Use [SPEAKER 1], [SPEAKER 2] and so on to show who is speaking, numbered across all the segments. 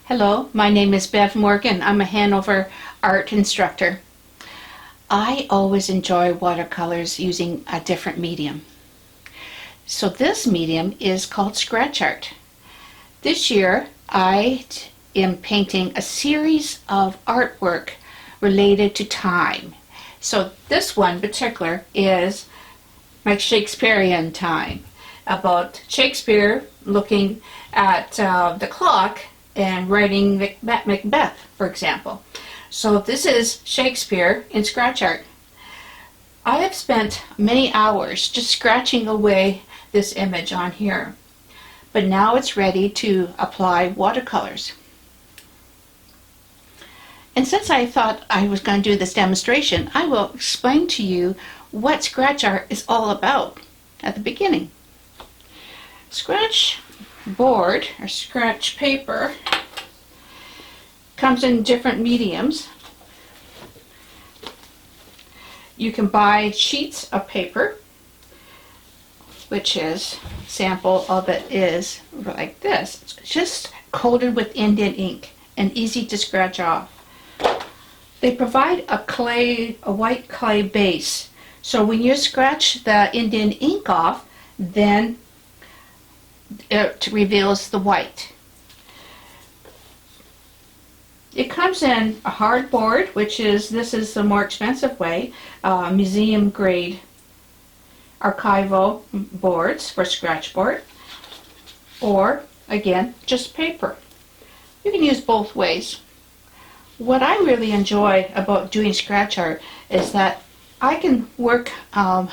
[SPEAKER 1] Hello, my name is Bev Morgan. I'm a Hanover art instructor. I always enjoy watercolors using a different medium. So this medium is called Scratch Art. This year I am painting a series of artwork related to time. So this one in particular is my Shakespearean Time, about Shakespeare looking at the clock and writing Macbeth, for example. So this is Shakespeare in Scratch Art. I have spent many hours just scratching away this image on here, but now it's ready to apply watercolors. And since I thought I was going to do this demonstration, I will explain to you what Scratch Art is all about at the beginning. Scratch board or scratch paper comes in different mediums. You can buy sheets of paper, which is sample of it is like this. It's just coated with Indian ink and easy to scratch off. They provide a white clay base, so when you scratch the Indian ink off, then it reveals the white. It comes in a hard board, this is the more expensive way, museum grade archival boards for scratch board, or again just paper. You can use both ways. What I really enjoy about doing scratch art is that I can work on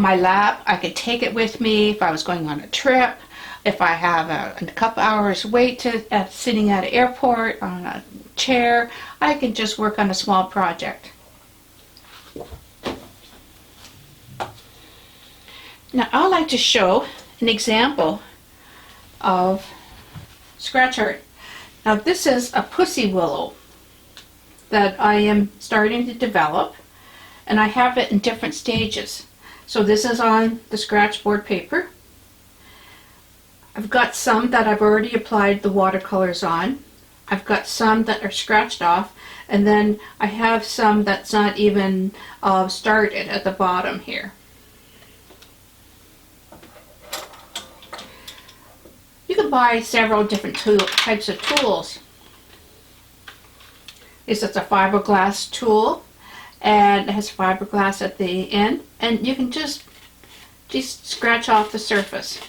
[SPEAKER 1] my lap. I could take it with me if I was going on a trip, if I have a couple hours wait sitting at an airport on a chair. I can just work on a small project. Now I'd like to show an example of scratch art. Now this is a pussy willow that I am starting to develop, and I have it in different stages. So this is on the scratch board paper. I've got some that I've already applied the watercolors on. I've got some that are scratched off, and then I have some that's not even started at the bottom here. You can buy several different types of tools. This is a fiberglass tool, and it has fiberglass at the end, and you can just scratch off the surface.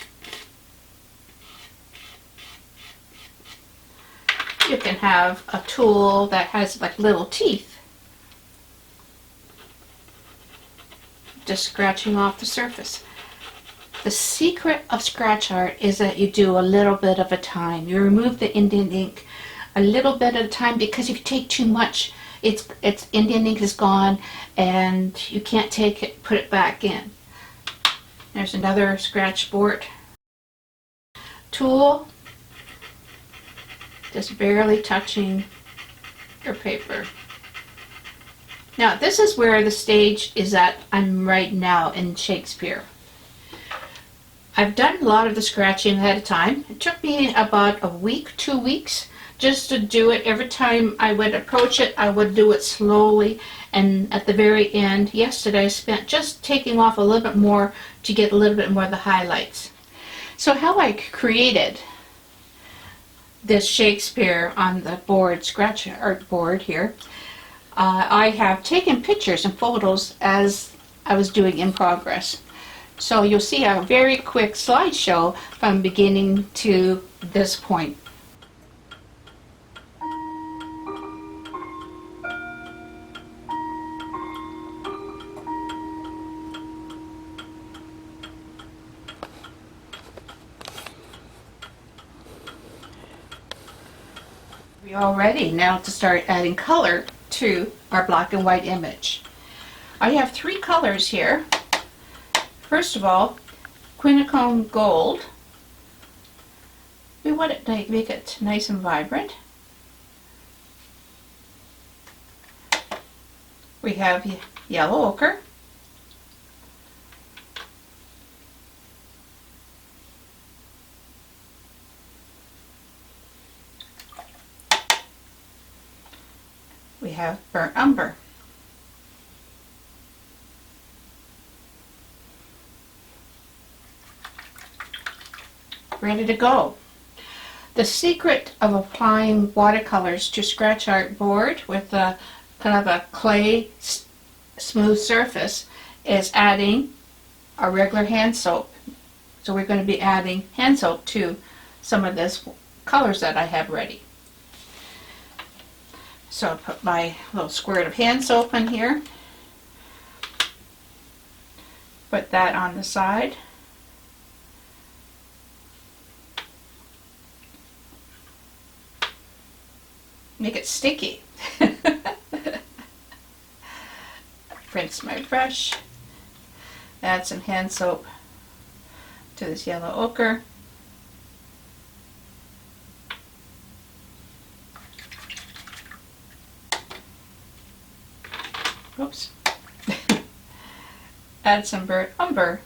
[SPEAKER 1] You can have a tool that has like little teeth, just scratching off the surface. The secret of scratch art is that you do a little bit at a time. You remove the Indian ink a little bit at a time, because if you take too much, it's Indian ink is gone and you can't take it, put it back in. There's another scratch board tool, just barely touching your paper. Now this is where the stage is at I'm right now in Shakespeare. I've done a lot of the scratching ahead of time. It took me about a week, 2 weeks, just to do it. Every time I would approach it, I would do it slowly, and at the very end, yesterday I spent just taking off a little bit more to get a little bit more of the highlights. So how I created this Shakespeare on the board, scratch art board here, I have taken pictures and photos as I was doing in progress. So you'll see a very quick slideshow from beginning to this point. We're all ready now to start adding color to our black and white image. I have 3 colors here. First of all, quinacone gold. We want it to make it nice and vibrant. We have yellow ochre. we have burnt umber. Ready to go. The secret of applying watercolors to scratch art board with a kind of a clay smooth surface is adding a regular hand soap. So we're going to be adding hand soap to some of this colors that I have ready. So I'll put my little squirt of hand soap in here. Put that on the side. Make it sticky. Rinse my brush. Add some hand soap to this yellow ochre. Oops. Add some burnt umber.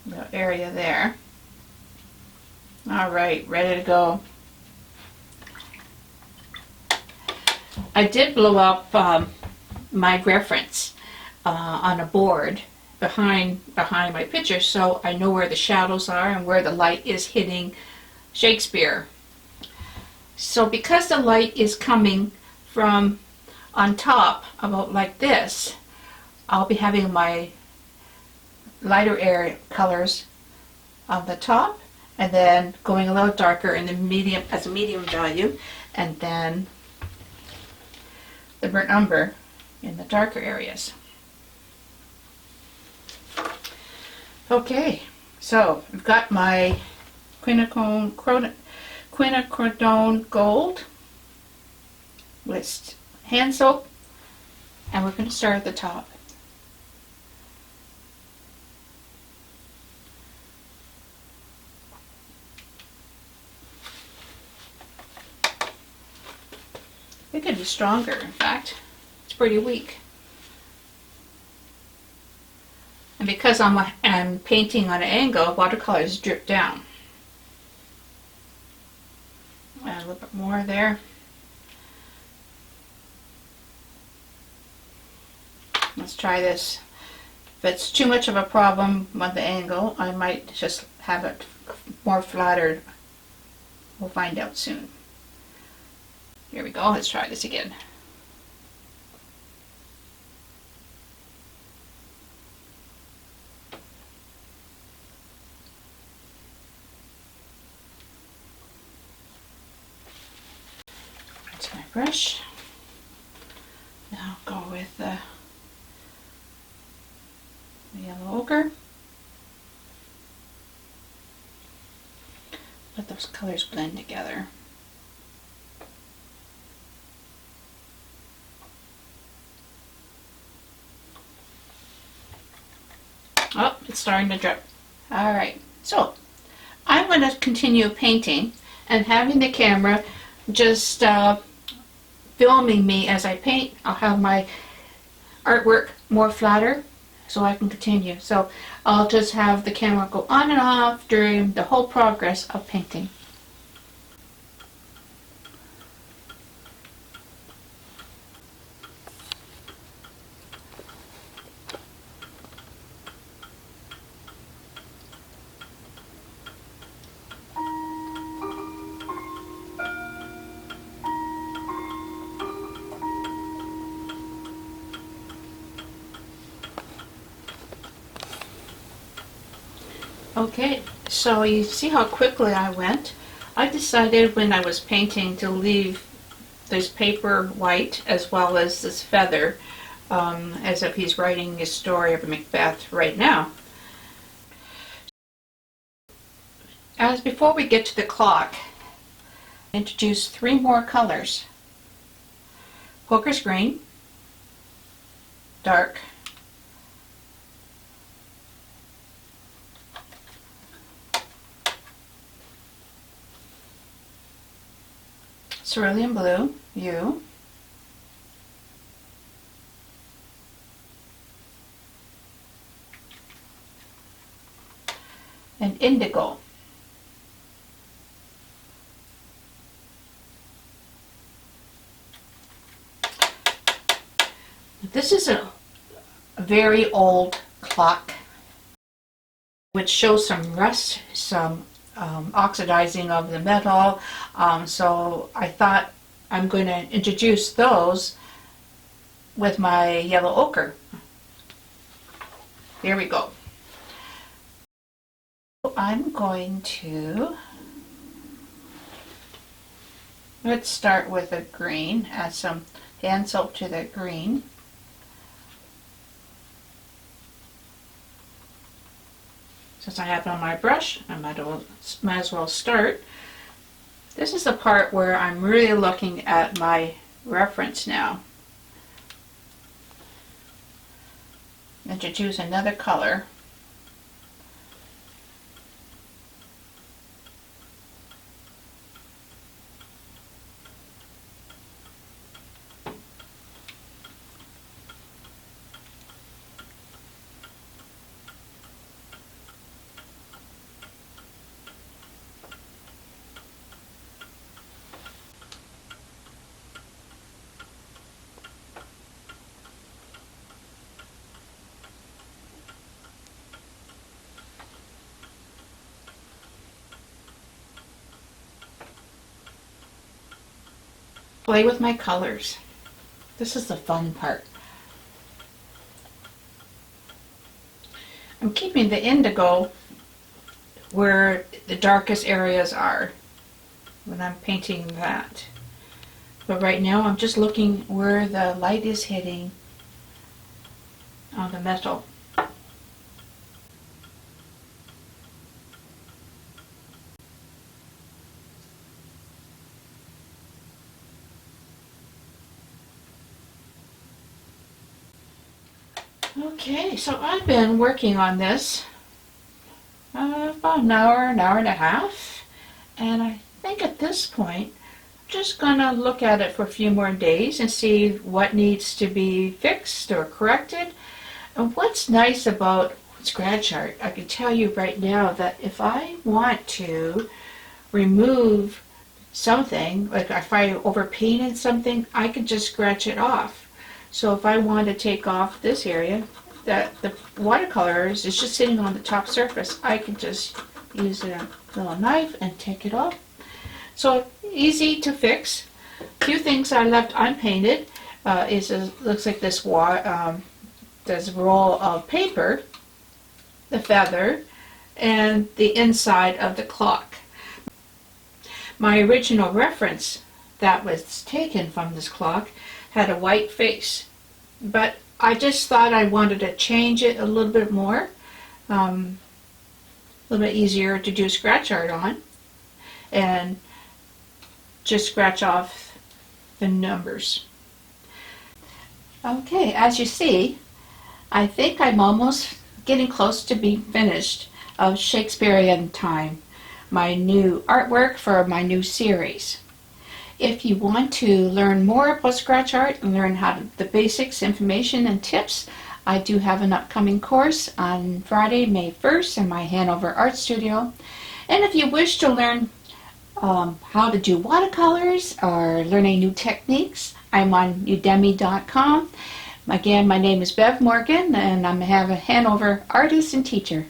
[SPEAKER 1] The area there. All right, ready to go. I did blow up my reference on a board behind my picture, so I know where the shadows are and where the light is hitting Shakespeare. So because the light is coming from on top, about like this, I'll be having my lighter area colors on the top, and then going a little darker in the medium as a medium value, and then the burnt umber in the darker areas. Okay, so I've got my quinacridone gold with hand soap, and we're going to start at the top. It could be stronger, in fact. It's pretty weak. And because I'm painting on an angle, watercolors drip down. Add a little bit more there. Let's try this. If it's too much of a problem with the angle, I might just have it more flattered. We'll find out soon. Here we go, let's try this again. That's my brush. Now I'll go with the yellow ochre. Let those colors blend together. Oh, it's starting to drip. Alright, so I'm going to continue painting and having the camera just filming me as I paint. I'll have my artwork more flatter so I can continue. So I'll just have the camera go on and off during the whole progress of painting. Okay, so you see how quickly I went. I decided when I was painting to leave this paper white as well as this feather, as if he's writing a story of Macbeth right now. As before we get to the clock, introduce 3 more colors. Hooker's green, dark, cerulean blue, U, and indigo. This is a very old clock which shows some rust, some oxidizing of the metal. So I thought I'm going to introduce those with my yellow ochre. Here we go. I'm going to, let's start with a green, add some hand soap to the green. Since I have it on my brush, I might as well start. This is the part where I'm really looking at my reference now. Introduce another color. Play with my colors. This is the fun part. I'm keeping the indigo where the darkest areas are when I'm painting that. But right now I'm just looking where the light is hitting on the metal. Okay, so I've been working on this about an hour and a half, and I think at this point I'm just gonna look at it for a few more days and see what needs to be fixed or corrected. And what's nice about Scratch Art, I can tell you right now that if I want to remove something, like if I overpainted something, I could just scratch it off. So if I want to take off this area, that the watercolors is just sitting on the top surface, I can just use a little knife and take it off. So easy to fix. A few things I left unpainted looks like this this roll of paper, the feather, and the inside of the clock. My original reference that was taken from this clock had a white face, but I just thought I wanted to change it a little bit more, a little bit easier to do scratch art on, and just scratch off the numbers. Okay, as you see, I think I'm almost getting close to being finished of Shakespearean Time, my new artwork for my new series. If you want to learn more about scratch art and learn the basics, information, and tips, I do have an upcoming course on Friday, May 1st in my Hanover Art Studio. And if you wish to learn how to do watercolors or learning new techniques, I'm on udemy.com. Again, my name is Bev Morgan, and I'm a Hanover artist and teacher.